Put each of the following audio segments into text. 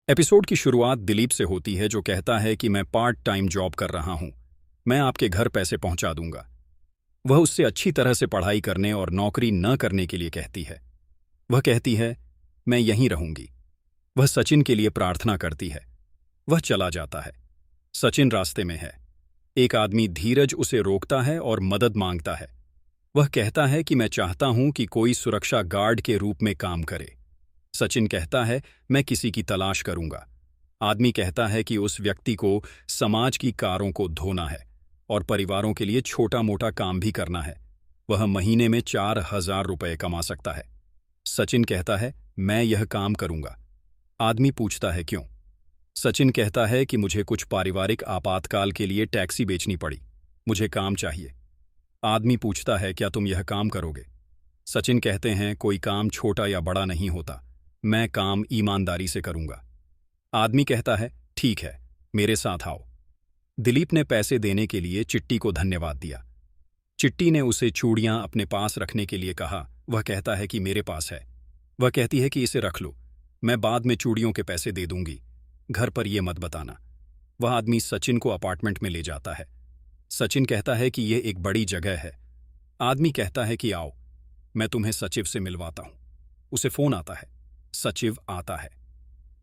Episode की शुरुआत दिलीप से होती है जो कहता है कि मैं पार्ट टाइम जॉब कर रहा हूं। मैं आपके घर पैसे पहुंचा दूंगा। वह उससे अच्छी तरह से पढ़ाई करने और नौकरी न करने के लिए कहती है। वह कहती है, मैं यहीं रहूंगी। वह सचिन के लिए प्रार्थना करती है। वह चला जाता है। सचिन रास्ते में है। एक आदमी धीरज उसे रोकता है और मदद मांगता है। वह कहता है कि मैं चाहता हूं कि कोई सुरक्षा गार्ड के रूप में काम करे। सचिन कहता है, मैं किसी की तलाश करूंगा। आदमी कहता है कि उस व्यक्ति को समाज की कारों को धोना है और परिवारों के लिए छोटा मोटा काम भी करना है। वह महीने में 4,000 रुपये कमा सकता है। सचिन कहता है, मैं यह काम करूंगा। आदमी पूछता है, क्यों? सचिन कहता है कि मुझे कुछ पारिवारिक आपातकाल के लिए टैक्सी बेचनी पड़ी। मुझे काम चाहिए। आदमी पूछता है, क्या तुम यह काम करोगे? सचिन कहते हैं, कोई काम छोटा या बड़ा नहीं होता। मैं काम ईमानदारी से करूंगा। आदमी कहता है, ठीक है, मेरे साथ आओ। दिलीप ने पैसे देने के लिए चिट्टी को धन्यवाद दिया। चिट्टी ने उसे चूड़ियां अपने पास रखने के लिए कहा। वह कहता है कि मेरे पास है। वह कहती है कि इसे रख लो, मैं बाद में चूड़ियों के पैसे दे दूंगी। घर पर यह मत बताना। वह आदमी सचिन को अपार्टमेंट में ले जाता है। सचिन कहता है कि यह एक बड़ी जगह है। आदमी कहता है कि आओ, मैं तुम्हें सचिव से मिलवाता हूं। उसे फोन आता है। सचिव आता है।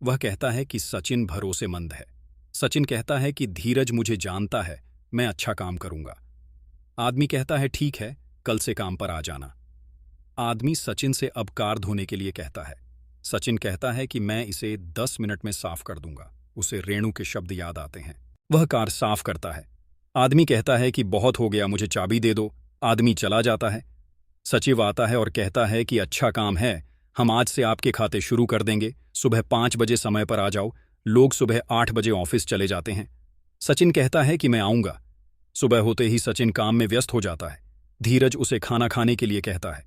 वह कहता है कि सचिन भरोसेमंद है। सचिन कहता है कि धीरज मुझे जानता है, मैं अच्छा काम करूंगा। आदमी कहता है, ठीक है, कल से काम पर आ जाना। आदमी सचिन से अब कार धोने के लिए कहता है। सचिन कहता है कि मैं इसे 10 मिनट में साफ कर दूंगा। उसे रेणु के शब्द याद आते हैं। वह कार साफ करता है। आदमी कहता है कि बहुत हो गया, मुझे चाबी दे दो। आदमी चला जाता है। सचिव आता है और कहता है कि अच्छा काम है, हम आज से आपके खाते शुरू कर देंगे। सुबह 5 बजे समय पर आ जाओ। लोग सुबह 8 बजे ऑफिस चले जाते हैं। सचिन कहता है कि मैं आऊंगा। सुबह होते ही सचिन काम में व्यस्त हो जाता है। धीरज उसे खाना खाने के लिए कहता है।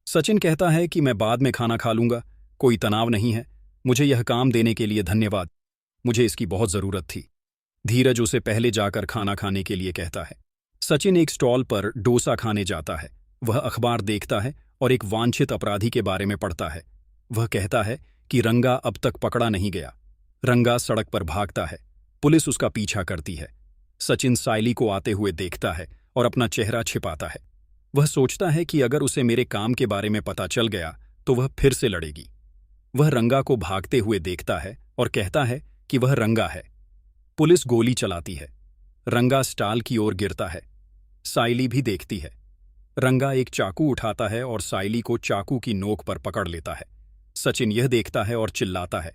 सचिन कहता है कि मैं बाद में खाना खा लूंगा, कोई तनाव नहीं है। मुझे यह काम देने के लिए धन्यवाद, मुझे इसकी बहुत जरूरत थी। धीरज उसे पहले जाकर खाना खाने के लिए कहता है। सचिन एक स्टॉल पर डोसा खाने जाता है। वह अखबार देखता है और एक वांछित अपराधी के बारे में पढ़ता है। वह कहता है कि रंगा अब तक पकड़ा नहीं गया। रंगा सड़क पर भागता है। पुलिस उसका पीछा करती है। सचिन साइली को आते हुए देखता है और अपना चेहरा छिपाता है। वह सोचता है कि अगर उसे मेरे काम के बारे में पता चल गया तो वह फिर से लड़ेगी। वह रंगा को भागते हुए देखता है और कहता है कि वह रंगा है। पुलिस गोली चलाती है। रंगा स्टाल की ओर गिरता है। साइली भी देखती है। रंगा एक चाकू उठाता है और साइली को चाकू की नोक पर पकड़ लेता है। सचिन यह देखता है और चिल्लाता है।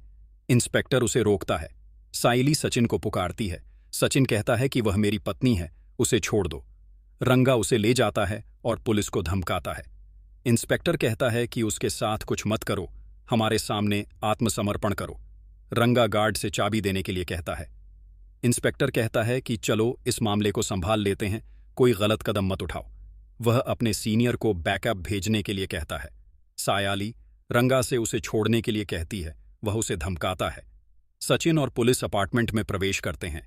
इंस्पेक्टर उसे रोकता है। साइली सचिन को पुकारती है। सचिन कहता है कि वह मेरी पत्नी है, उसे छोड़ दो। रंगा उसे ले जाता है और पुलिस को धमकाता है। इंस्पेक्टर कहता है कि उसके साथ कुछ मत करो, हमारे सामने आत्मसमर्पण करो। रंगा गार्ड से चाबी देने के लिए कहता है। इंस्पेक्टर कहता है कि चलो इस मामले को संभाल लेते हैं, कोई गलत कदम मत उठाओ। वह अपने सीनियर को बैकअप भेजने के लिए कहता है। सायाली रंगा से उसे छोड़ने के लिए कहती है। वह उसे धमकाता है। सचिन और पुलिस अपार्टमेंट में प्रवेश करते हैं।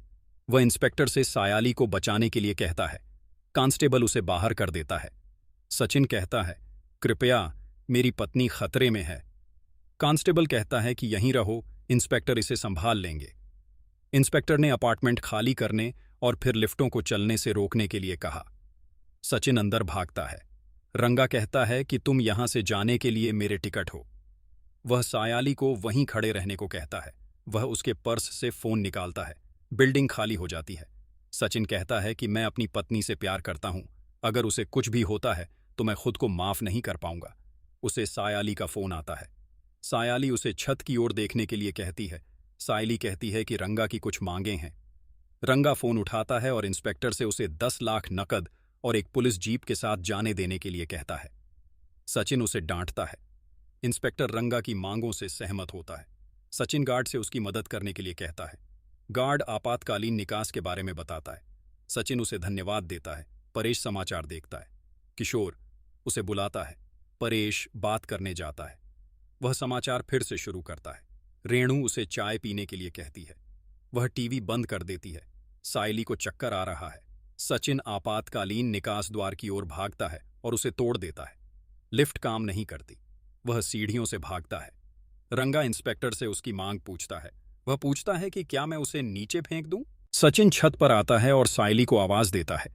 वह इंस्पेक्टर से सायाली को बचाने के लिए कहता है। कांस्टेबल उसे बाहर कर देता है। सचिन कहता है, कृपया, मेरी पत्नी खतरे में है। कांस्टेबल कहता है कि यहीं रहो, इंस्पेक्टर इसे संभाल लेंगे। इंस्पेक्टर ने अपार्टमेंट खाली करने और फिर लिफ्टों को चलने से रोकने के लिए कहा। सचिन अंदर भागता है। रंगा कहता है कि तुम यहां से जाने के लिए मेरे टिकट हो। वह सायाली को वहीं खड़े रहने को कहता है। वह उसके पर्स से फोन निकालता है। बिल्डिंग खाली हो जाती है। सचिन कहता है कि मैं अपनी पत्नी से प्यार करता हूं, अगर उसे कुछ भी होता है तो मैं खुद को माफ नहीं कर पाऊंगा। उसे सायाली का फोन आता है। सायाली उसे छत की ओर देखने के लिए कहती है। सायली कहती है कि रंगा की कुछ मांगे हैं। रंगा फोन उठाता है और इंस्पेक्टर से उसे 10 लाख नकद और एक पुलिस जीप के साथ जाने देने के लिए कहता है। सचिन उसे डांटता है। इंस्पेक्टर रंगा की मांगों से सहमत होता है। सचिन गार्ड से उसकी मदद करने के लिए कहता है। गार्ड आपातकालीन निकास के बारे में बताता है। सचिन उसे धन्यवाद देता है। परेश समाचार देखता है। किशोर उसे बुलाता है। परेश बात करने जाता है। वह समाचार फिर से शुरू करता है। रेणु उसे चाय पीने के लिए कहती है। वह टीवी बंद कर देती है। सायली को चक्कर आ रहा है। सचिन आपातकालीन निकास द्वार की ओर भागता है और उसे तोड़ देता है। लिफ्ट काम नहीं करती। वह सीढ़ियों से भागता है। रंगा इंस्पेक्टर से उसकी मांग पूछता है। वह पूछता है कि क्या मैं उसे नीचे फेंक दूं? सचिन छत पर आता है और सायली को आवाज देता है।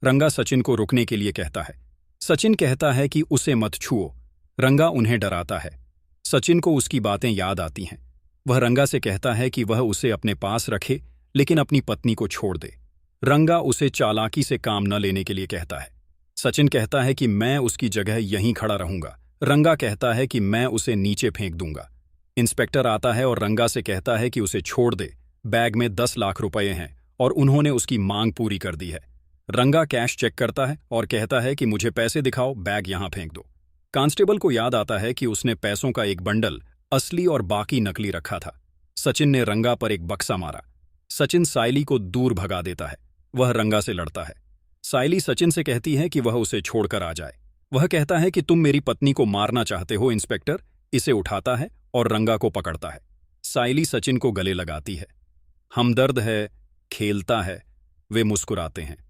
रंगा सचिन को रुकने के लिए कहता है। सचिन कहता है कि उसे मत छुओ। रंगा उन्हें डराता है। सचिन को उसकी बातें याद आती हैं। वह रंगा से कहता है कि वह उसे अपने पास रखे, लेकिन अपनी पत्नी को छोड़ दे। रंगा उसे चालाकी से काम न लेने के लिए कहता है। सचिन कहता है कि मैं उसकी जगह यहीं खड़ा रहूंगा। रंगा कहता है कि मैं उसे नीचे फेंक दूंगा। इंस्पेक्टर आता है और रंगा से कहता है कि उसे छोड़ दे। बैग में 10 लाख रुपए हैं और उन्होंने उसकी मांग पूरी कर दी है। रंगा कैश चेक करता है और कहता है कि मुझे पैसे दिखाओ, बैग यहां फेंक दो। कांस्टेबल को याद आता है कि उसने पैसों का एक बंडल असली और बाकी नकली रखा था। सचिन ने रंगा पर एक बक्सा मारा। सचिन सायली को दूर भगा देता है। वह रंगा से लड़ता है। सायली सचिन से कहती है कि वह उसे छोड़कर आ जाए। वह कहता है कि तुम मेरी पत्नी को मारना चाहते हो इंस्पेक्टर। इसे उठाता है और रंगा को पकड़ता है। सायली सचिन को गले लगाती है। हमदर्द है, खेलता है। वे मुस्कुराते हैं।